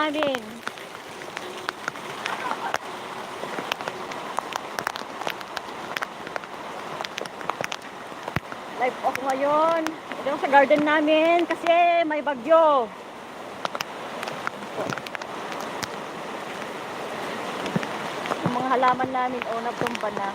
amin. Live off ngayon. Ito sa garden namin kasi may bagyo. Yung mga halaman namin natumpa na.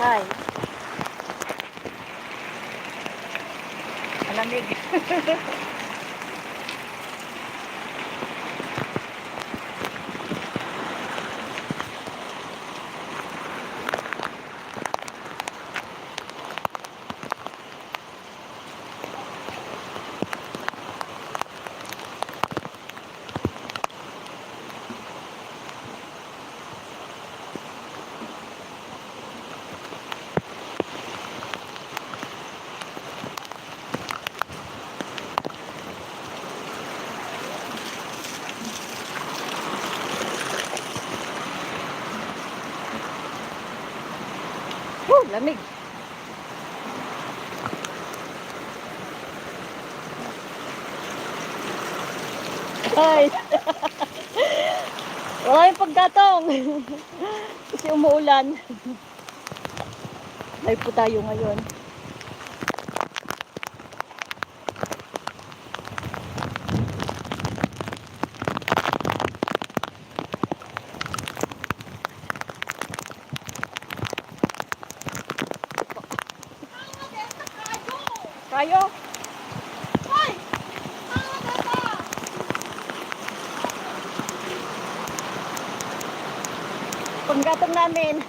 Hi. Malamig. Lamig. Ay. Wala yung paggatong. Kasi umuulan. Live po tayo ngayon. Kayo? Ay! Panggatong namin.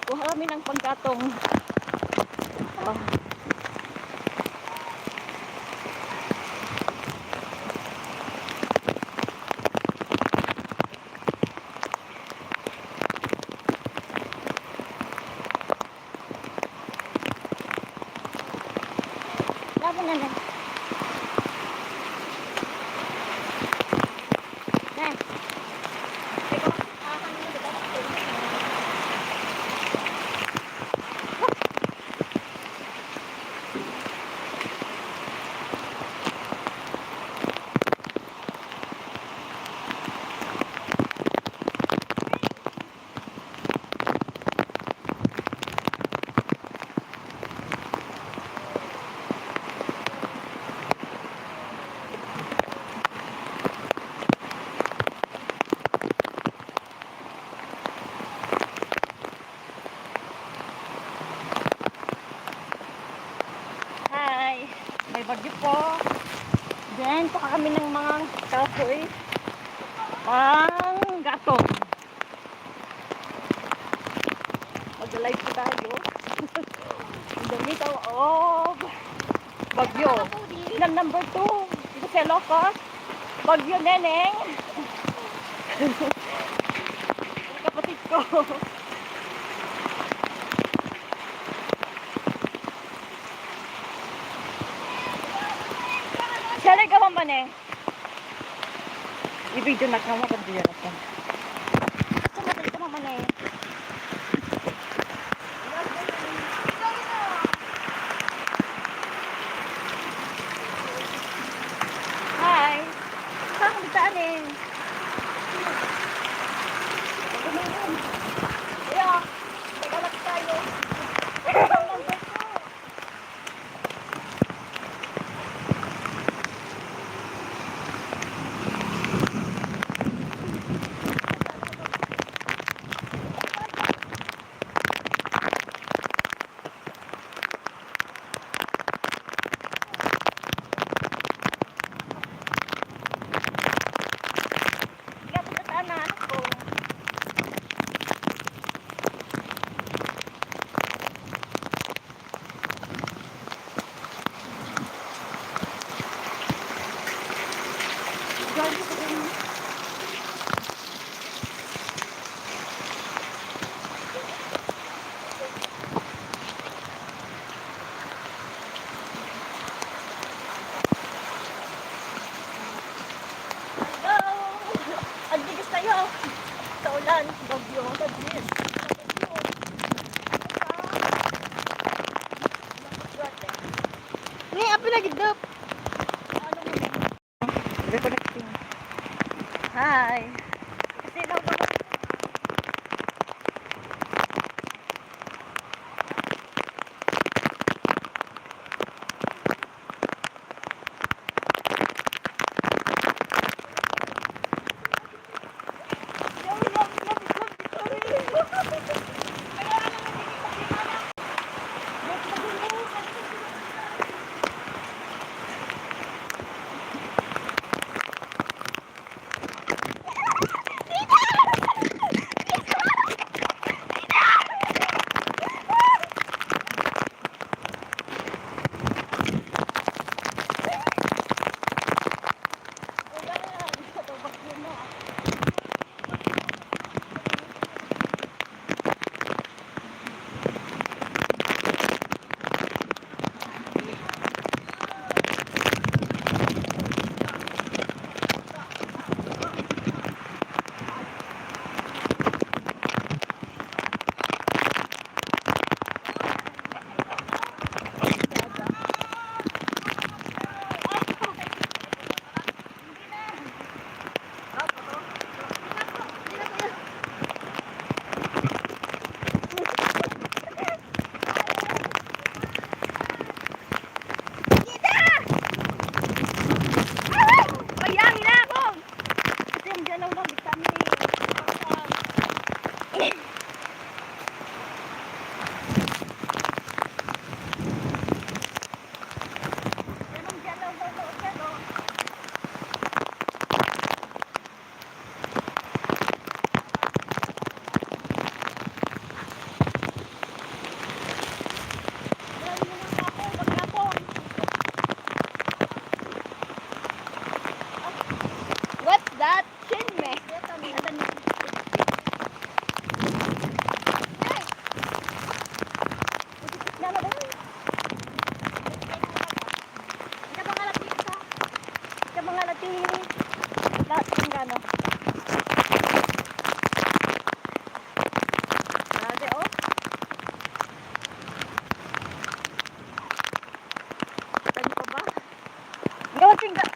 Kuha kami ng panggatong. Oh. Labo na na. May bagyo po. Then, puka kami ng mga kahoy. Pang gatong. Mag-live po tayo. In the middle of bagyo. Ilang number 2. Dito sa Ilocos. Bagyo Neneng. Kapatid ko. Siyalay ka man eh. Ibigyo na ka mo kung diyan ako. Sumatay ka man eh. Hi. Saan bitaan eh? Yeah. Tagalak tayo. pinagidop. Reconnecting. Hi. Kasi daw ba?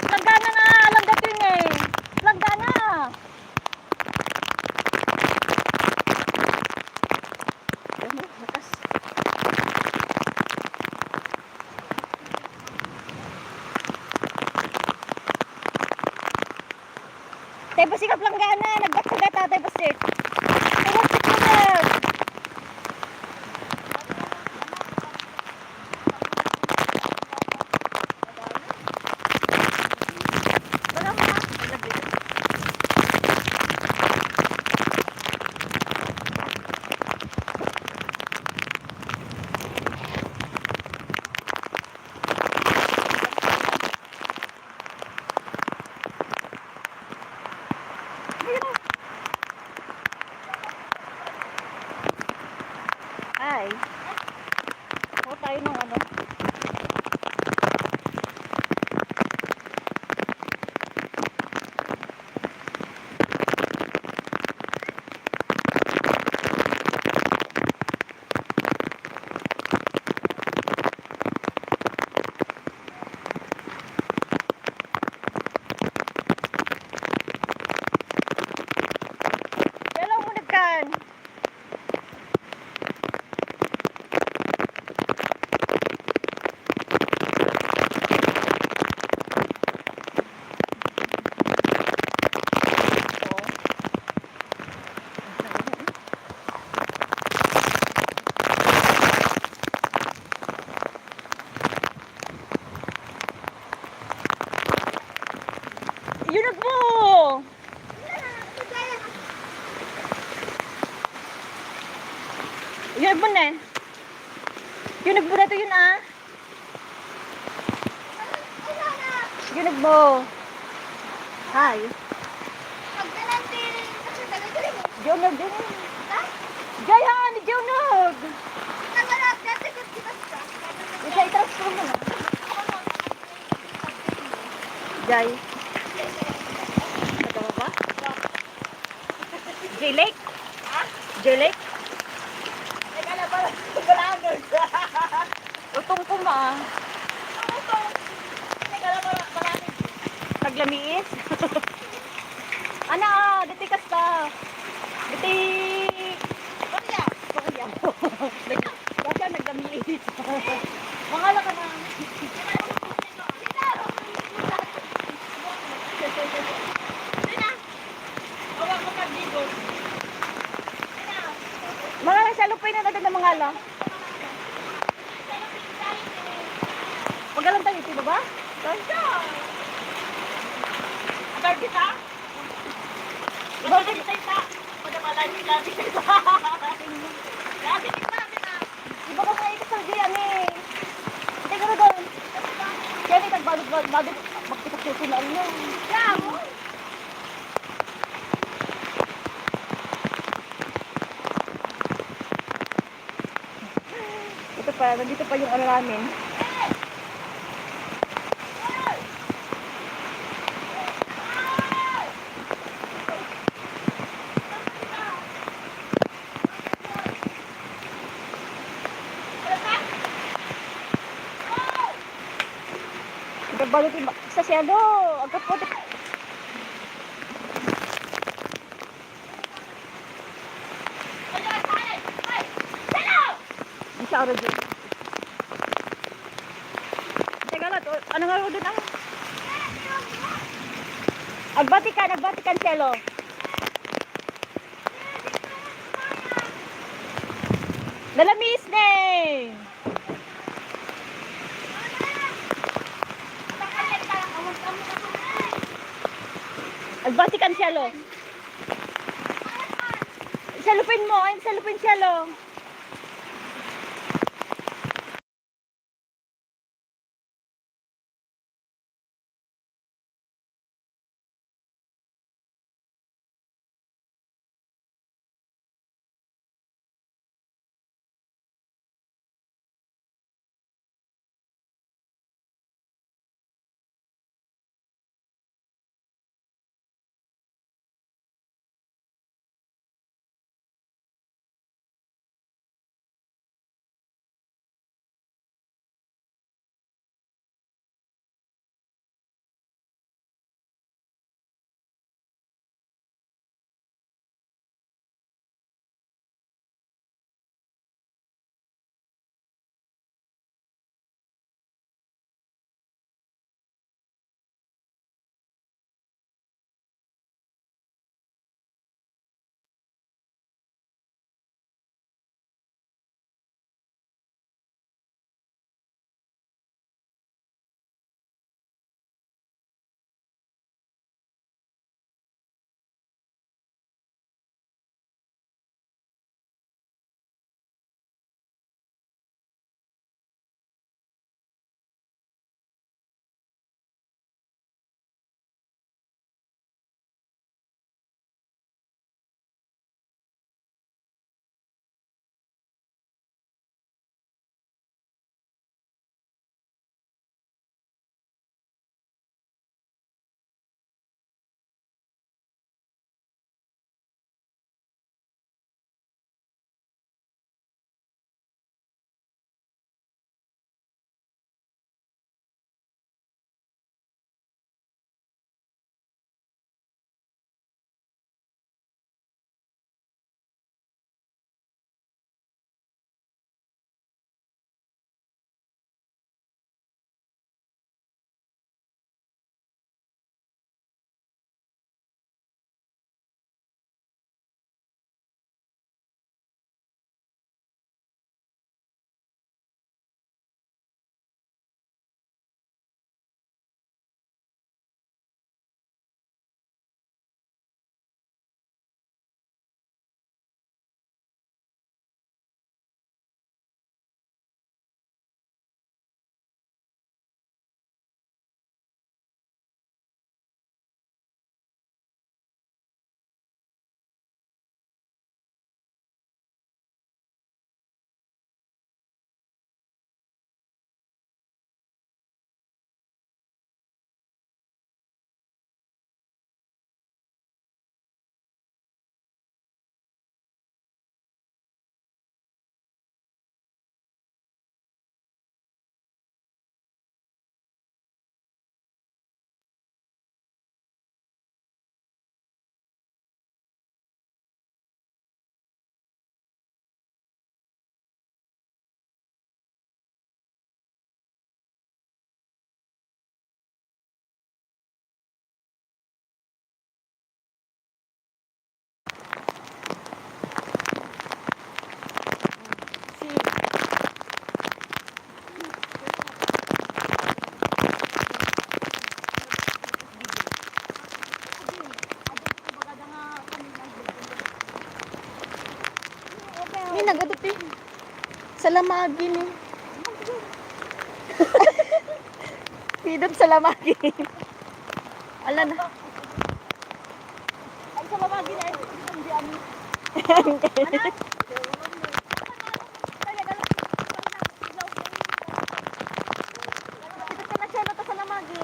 Langgana na, langgating eh. Langgana. Ano, lakas. Tayo pasikap langgana, nagdakagata tayo pasik. Tayo pasik na. Ay. O tayo ng ano. Hello, Munagkan. Yun mo! Yun mo na. Yun mo na to yun ah. Yun mo. Hi. Jonog din. Jayan, jonog. Isa i-transform mo na. Jay. Nagawa ba? J-Lake? J-Lake? Teka na pala. Utong ko ma. Utong. naglamiis. Ana, diti kasta. Diti Korea. Korea. Kasi naglamiis. Mangala ka na. Mga nasa lupay na natin ng mga ala. Pagalan tayo ito ba? Ganda! Agar kita? Agar kita kita? Pada malami labi kita. Labi kita kita. Iba ka mga ikasal diyan eh. Hindi ko na doon. Kaya may nagbalot-balot magkita-susunaan nyo. Yeah! Ito pa, nandito pa yung ano namin. Nagbalot yung sa siyalo. Agad po. Hindi siya araw dyan. Teka lang, ano nga rin doon? Agbatikan, siyalo. Nalamis na eh. Agbatikan siyalo. Salupin mo, ay salupin siyalo. Salamagin eh. Pidot salamagin. Ala na. Ay, sa lamagi na ito. Hindi ano. Dito ka na siya na to sa lamagi.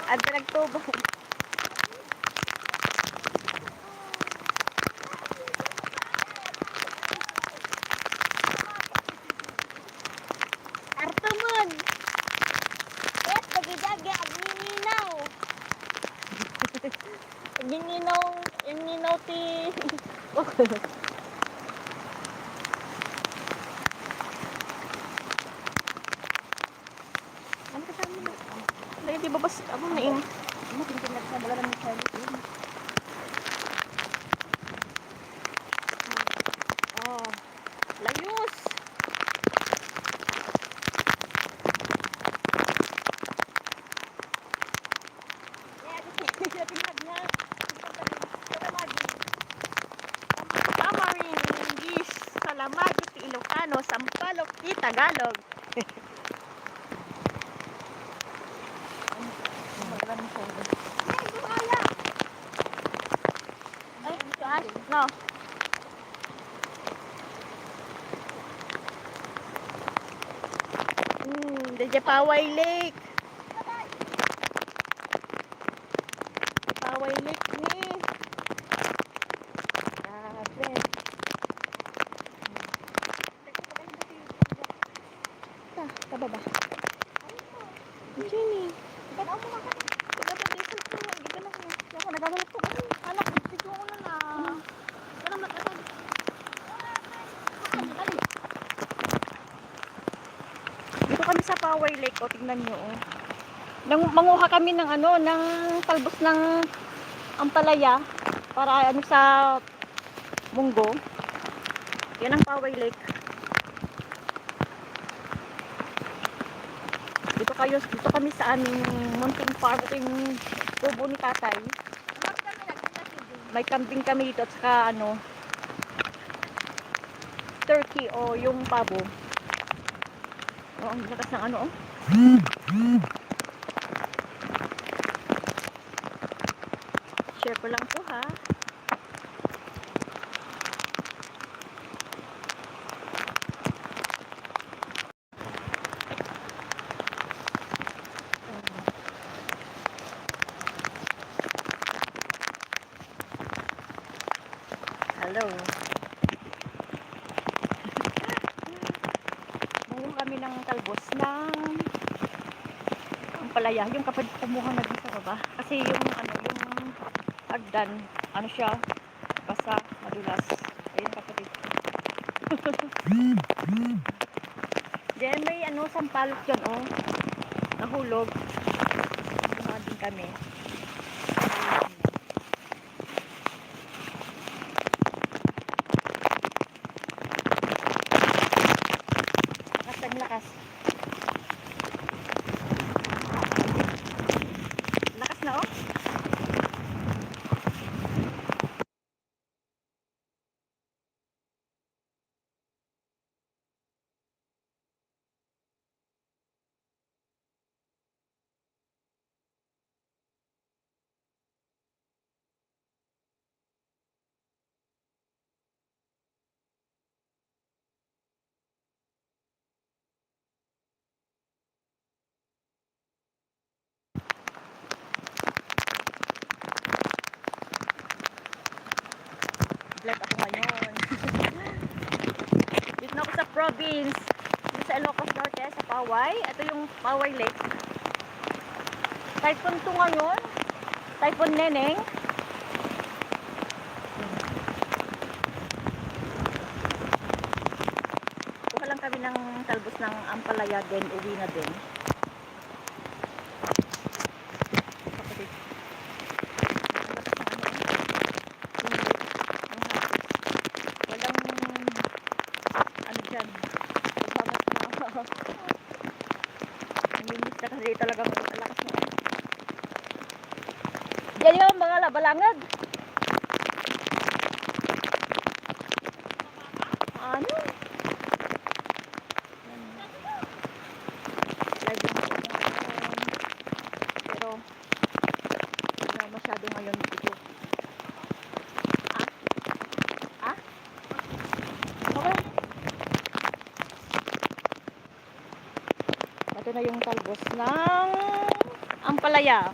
At nagtubo. Artumon. Yes, pagidagi ang ninaw. Yung ninaw ti. Ano ka sa amin? Lagi di ba bas ako na yung Matingin sa bala ng service. oh, layos. Tamarin, English, Salamag, ti Ilocano, Sampalok, ti Tagalog. Ay, No. DJ Paway Lake. Paway Lake ni. Grabe. Kababa. Jenny. Ganaw mo ka. Kababa dito ko. Gigala ko. Ako nagagalap ko. Anak, dito ko na na. Ganun na kasi. Dito kami sa Power Lake. O, tingnan nyo. Oh. Manguha kami ng ano, ng talbos ng ampalaya para ano sa munggo. Yan ang Power Lake. Dito kami sa aming munting farm. Ito yung tubo ni tatay. May kambing kami dito at saka ano, turkey o yung pabo. Oh, ang lakas ng ano oh. Share ko lang po ha. Hello. Bungo kami ng talbos ng ampalaya. Yung kapag kumuha na din sa baba. Kasi yung ano, yung agdan, ano siya, basa, madulas. Ayun kapatid. Diyan may ano, sampalok dyan oh. Nahulog. Kumuha din kami. Ang lakas. Lakas na oh. Vlog ako ngayon. Dito na ako sa province. Dito sa Ilocos Norte, sa Paway. Ito yung Paway Lake. Typhoon 2 ngayon. Typhoon Neneng. Kuha lang kami ng talbos ng ampalaya din. Uwi na din. Kasi talagang malakas mo. Diyan yung mga labalangag. na yung talbos ng ampalaya.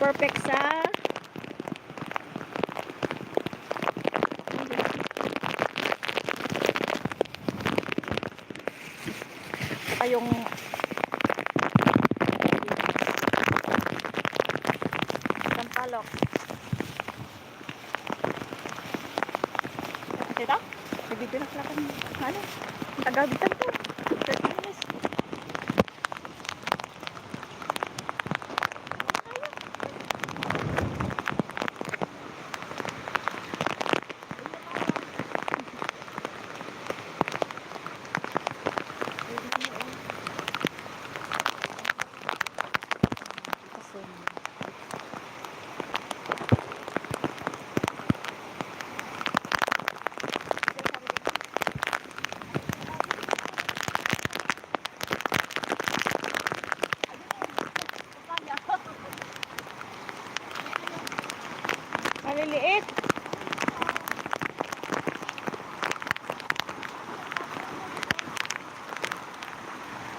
Perfect sa yung sampalok. Ito? Nabibigyan na pala kami. Ano? Tagabitan to. 30 minutes. Maliliit.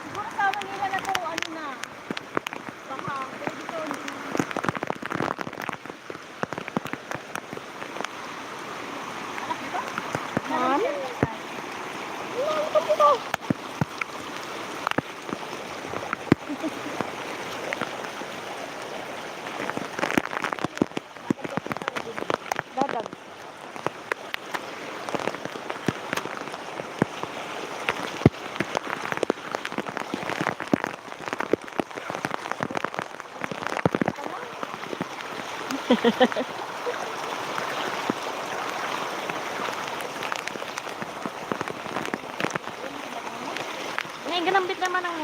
Siguro sa Manila na to, ano na. Baka, pero dito hindi na. Anak dito? Ma'am? Ito dito. Dadag. Ngayon, ganambit naman ang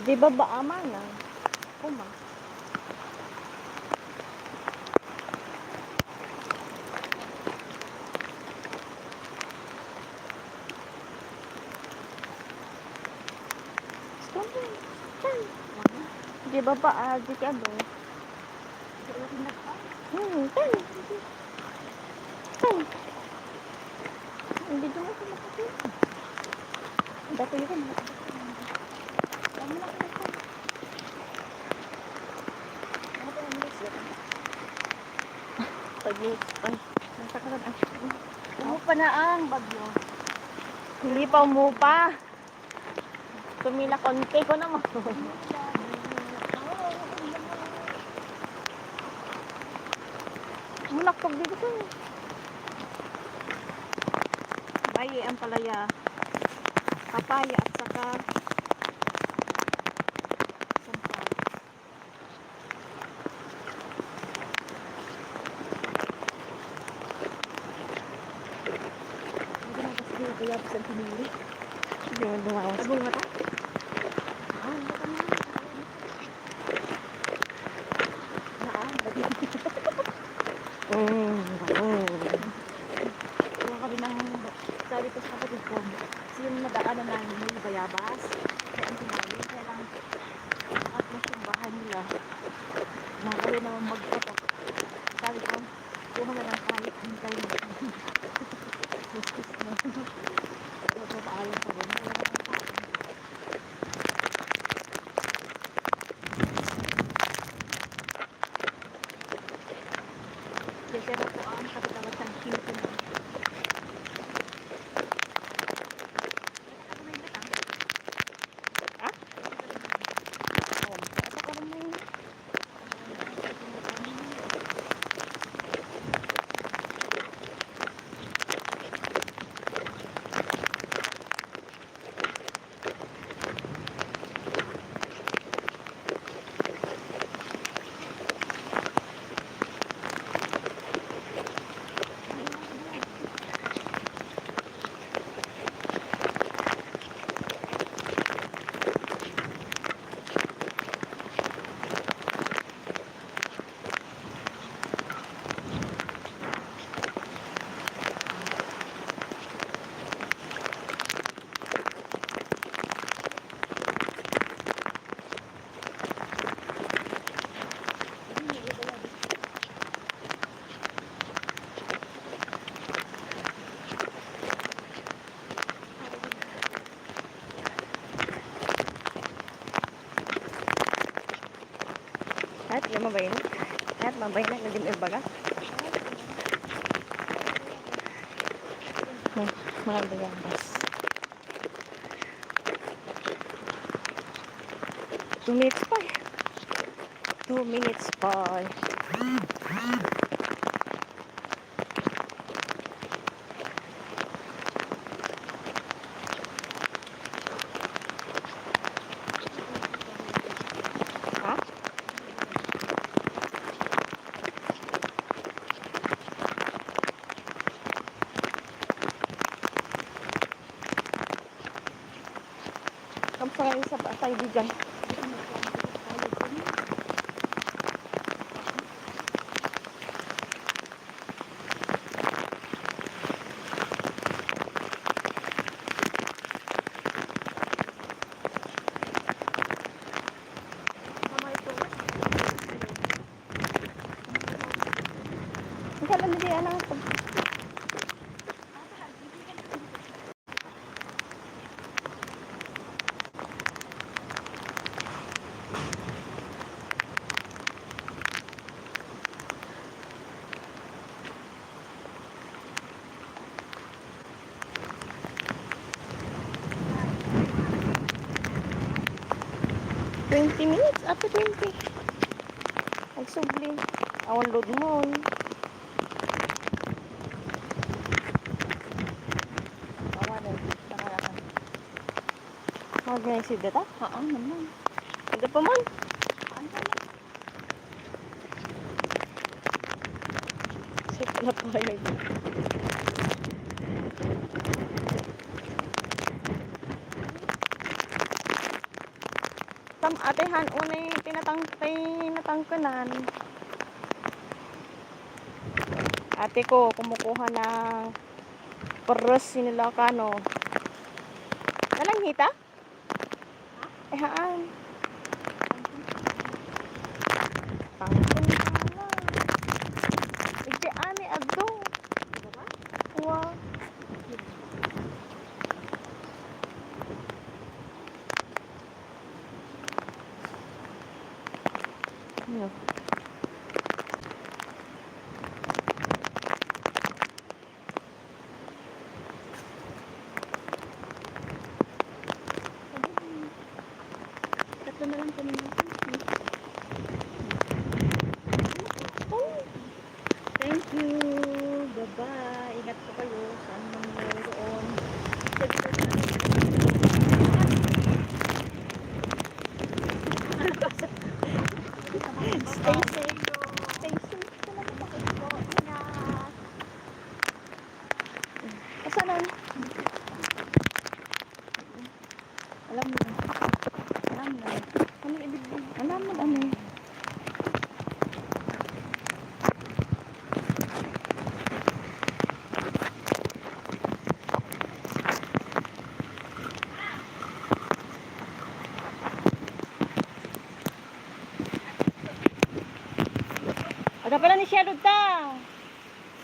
di ba ama na? Kuma. Di ba di ka ano? Ten. Hindi dito mo makakita. Dati yun. Umupa na ang bagyo. Hindi pa umupa. Tumila konti ko naman. Mulakpag dito ko. Bayi ang palaya. Papaya at saka kaya sa pinili. Yung dumawas. Abong mata? Kuha kami ng sabi ko sa kapatid ko, kasi yung nadaanan namin yung bayabas. Kaya ang pinali, kaya lang at mas yung bahay nila. Nakakaya naman magpatok. Sabi ko, kuha na lang kahit hintay mo. Magpapaalam pa rin. Kasi ako ang kapitawas ng Filipino. Ha? Oo. Ito ka naman. Ito mabay na. At mabay na. Naging baga. Mga dagabas. 2 minutes pa. 2 minutes pa. Ha? Kamusta ngayon sa tayo dyan? Kailan hindi anak ko? Minutes after 20. Nagsubli. Awan load mo. Marjoy si data? Haan naman. Ada pa man. Sit na pa yun. Tam atehan unay tinatangkanan. Ate ko kumukuha ng peres sinilakano. Nalang hita? Haan. Tangkon na. Ije ani adto. Wow. No. Tatlo na lang kami natin. Oh. Thank you. Bye-bye. Ingat po kayo. Saan man mayroon. Stay safe. Stay safe. Asanan? Alam mo. Alam mo. Ano ibig? Alam mo ano. Ada pala ni Shadow ta.